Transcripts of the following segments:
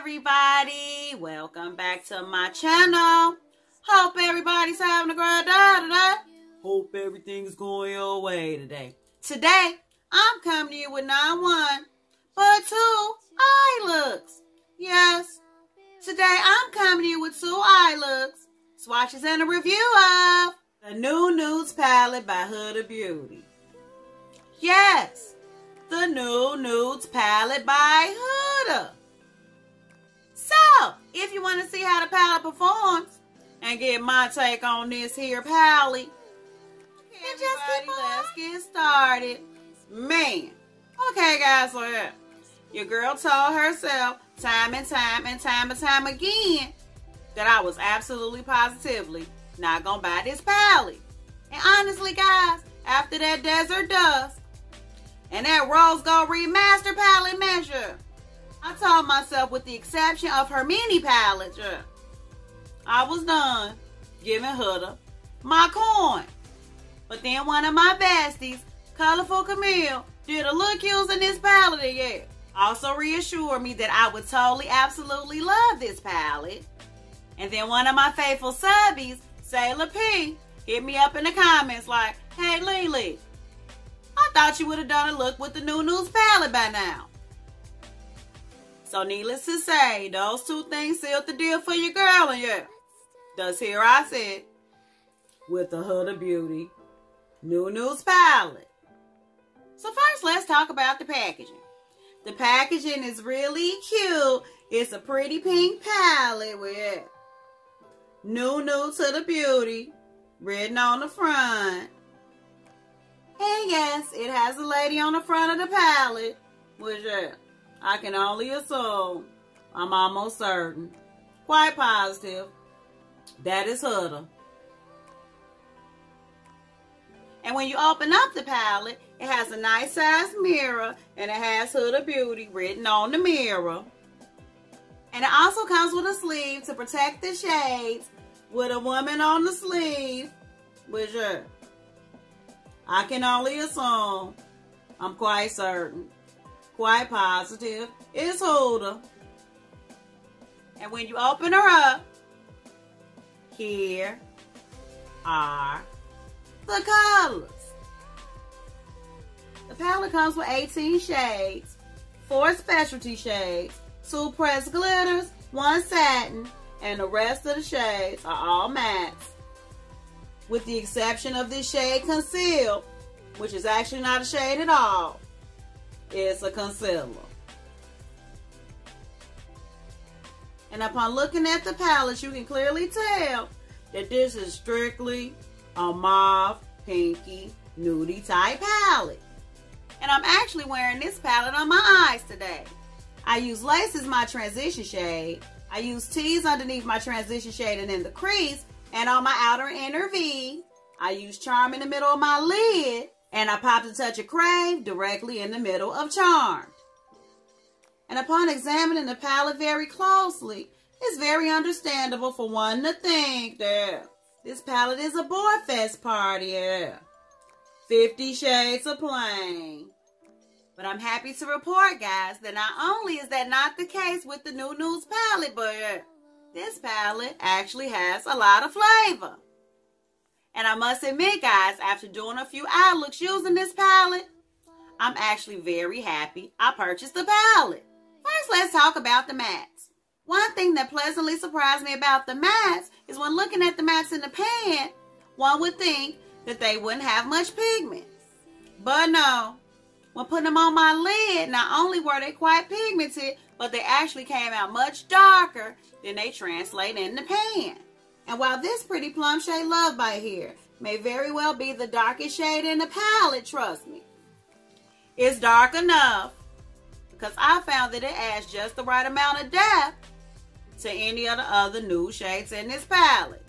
everybody, welcome back to my channel. Hope everybody's having a great day today. Hope everything's going your way today. Today, I'm coming to you with not one, but two eye looks. Yes, today I'm coming to you with two eye looks, swatches, and a review of the new Nudes palette by Huda Beauty. Yes, the new Nudes palette by Huda. So, if you want to see how the palette performs and get my take on this here palette, let's get started. Man, okay guys, so yeah, your girl told herself time and time again that I was absolutely positively not gonna buy this palette. And honestly guys, after that Desert Dusk and that Rose Gold Remaster palette measure, I told myself, with the exception of her mini palette, I was done giving Huda my coin. But then one of my besties, Colorful Camille, did a look using this palette again. Also reassured me that I would totally, absolutely love this palette. And then one of my faithful subbies, Sailor P, hit me up in the comments like, hey Lily, I thought you would have done a look with the new Nudes palette by now. So needless to say, those two things sealed the deal for your girl, and yeah, thus here I sit with the Huda Beauty new Nudes palette. So first, let's talk about the packaging. The packaging is really cute. It's a pretty pink palette with new Nudes Huda Beauty written on the front. And yes, it has a lady on the front of the palette, which I can only assume, I'm almost certain, quite positive, that is Huda. And when you open up the palette, it has a nice size mirror and it has Huda Beauty written on the mirror. And it also comes with a sleeve to protect the shades with a woman on the sleeve, which I can only assume, I'm quite certain, quite positive, it's Huda. And when you open her up, here are the colors. The palette comes with 18 shades, 4 specialty shades, 2 pressed glitters, 1 satin, and the rest of the shades are all mattes. With the exception of this shade Conceal, which is actually not a shade at all. It's a concealer. And upon looking at the palette, you can clearly tell that this is strictly a mauve, pinky, nudie type palette. And I'm actually wearing this palette on my eyes today. I use Lace as my transition shade. I use Tease underneath my transition shade and in the crease. And on my outer inner V, I use Charm in the middle of my lid. And I popped a touch of Crave directly in the middle of Charmed. And upon examining the palette very closely, it's very understandable for one to think that this palette is a boy fest party. 50 shades of plain. But I'm happy to report, guys, that not only is that not the case with the new Nudes palette, but this palette actually has a lot of flavor. And I must admit, guys, after doing a few eye looks using this palette, I'm actually very happy I purchased the palette. First, let's talk about the mattes. One thing that pleasantly surprised me about the mattes is when looking at the mattes in the pan, one would think that they wouldn't have much pigment. But no, when putting them on my lid, not only were they quite pigmented, but they actually came out much darker than they translate in the pan. And while this pretty plum shade Love by here may very well be the darkest shade in the palette, trust me, it's dark enough because I found that it adds just the right amount of depth to any of the other nude shades in this palette.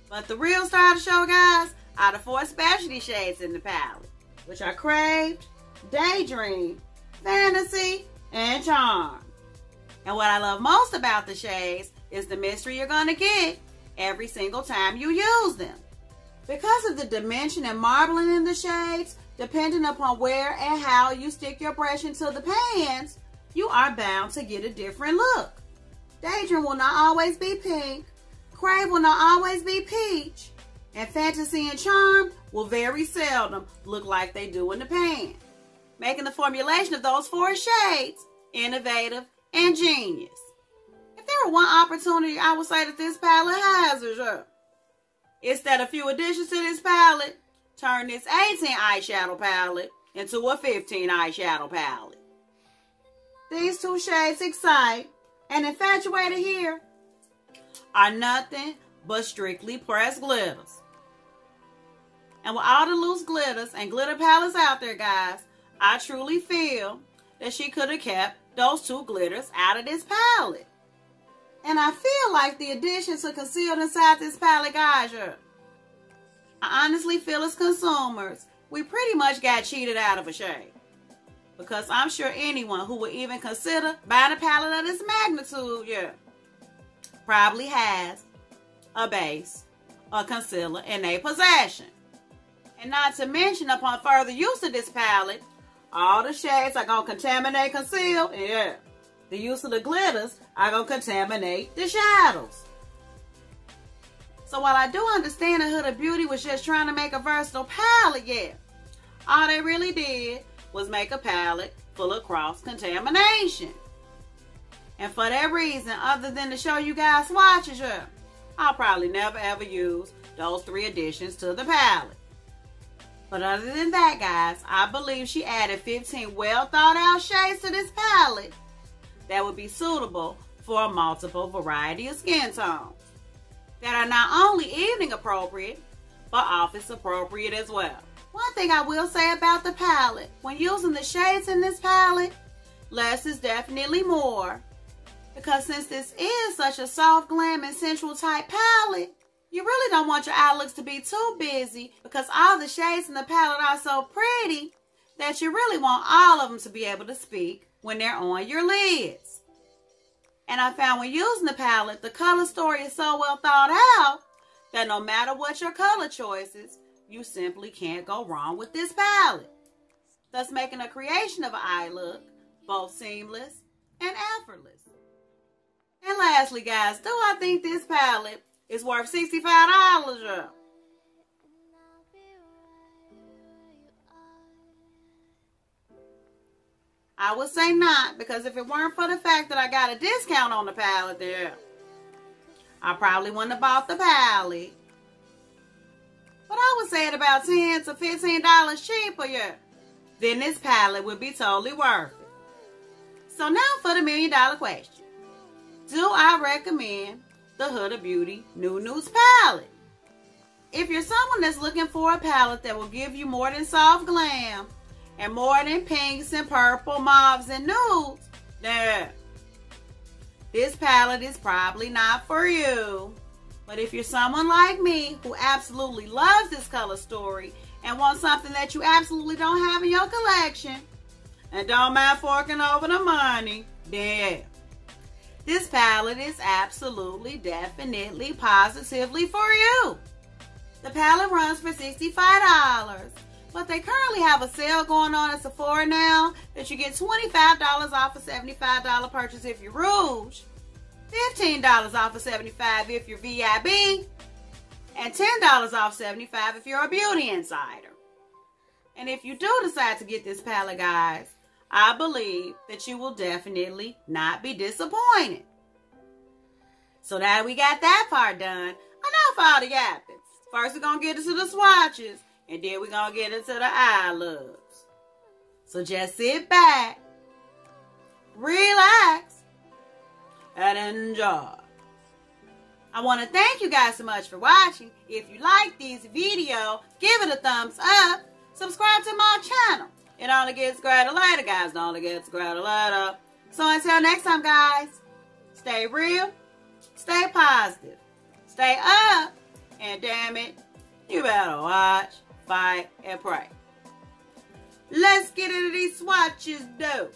But the real star of the show, guys, are the 4 specialty shades in the palette, which are Craved, Daydream, Fantasy, and Charm. And what I love most about the shades is the mystery you're going to get every single time you use them. Because of the dimension and marbling in the shades, depending upon where and how you stick your brush into the pans, you are bound to get a different look. Daydream will not always be pink. Crave will not always be peach. And Fantasy and Charm will very seldom look like they do in the pan, making the formulation of those 4 shades innovative and genius. If there were one opportunity I would say that this palette has is it's that a few additions to this palette turn this 18 eyeshadow palette into a 15 eyeshadow palette. These 2 shades, Excite and Infatuated here, are nothing but strictly pressed glitters. And with all the loose glitters and glitter palettes out there, guys, I truly feel that she could have kept those 2 glitters out of this palette. And I feel like the additions are concealed inside this palette, guys. I honestly feel as consumers, we pretty much got cheated out of a shade. Because I'm sure anyone who would even consider buying a palette of this magnitude, probably has a base or concealer in their possession. And not to mention, upon further use of this palette, all the shades are going to contaminate, conceal, and the use of the glitters are going to contaminate the shadows. So while I do understand that Huda Beauty was just trying to make a versatile palette, all they really did was make a palette full of cross-contamination. And for that reason, other than to show you guys swatches, I'll probably never ever use those 3 additions to the palette. But other than that, guys, I believe she added 15 well thought out shades to this palette that would be suitable for a multiple variety of skin tones that are not only evening appropriate, but office appropriate as well. One thing I will say about the palette, when using the shades in this palette, less is definitely more. Because since this is such a soft, glam, and sensual type palette, you really don't want your eye looks to be too busy because all the shades in the palette are so pretty that you really want all of them to be able to speak when they're on your lids. And I found when using the palette, the color story is so well thought out that no matter what your color choices, you simply can't go wrong with this palette, thus making a creation of an eye look both seamless and effortless. And lastly, guys, do I think this palette is worth $65? I would say not, because if it weren't for the fact that I got a discount on the palette there, I probably wouldn't have bought the palette. But I would say at about $10 to $15 cheaper, then this palette would be totally worth it. So now for the $1 million question. Do I recommend the Huda Beauty Nude palette? If you're someone that's looking for a palette that will give you more than soft glam and more than pinks and purple, mauves, and nudes, then this palette is probably not for you. But if you're someone like me who absolutely loves this color story and wants something that you absolutely don't have in your collection and don't mind forking over the money, then this palette is absolutely, definitely, positively for you. The palette runs for $65, but they currently have a sale going on at Sephora now that you get $25 off a $75 purchase if you're Rouge, $15 off of $75 if you're VIB, and $10 off $75 if you're a Beauty Insider. And if you do decide to get this palette, guys, I believe that you will definitely not be disappointed. So now we got that part done, enough all the yapping. First we're going to get into the swatches, and then we're going to get into the eye looks. So just sit back, relax, and enjoy. I want to thank you guys so much for watching. If you like this video, give it a thumbs up. Subscribe to my channel. It only gets greater later, guys. It only gets greater later. So until next time, guys, stay real, stay positive, stay up, and damn it, you better watch, fight, and pray. Let's get into these swatches, though.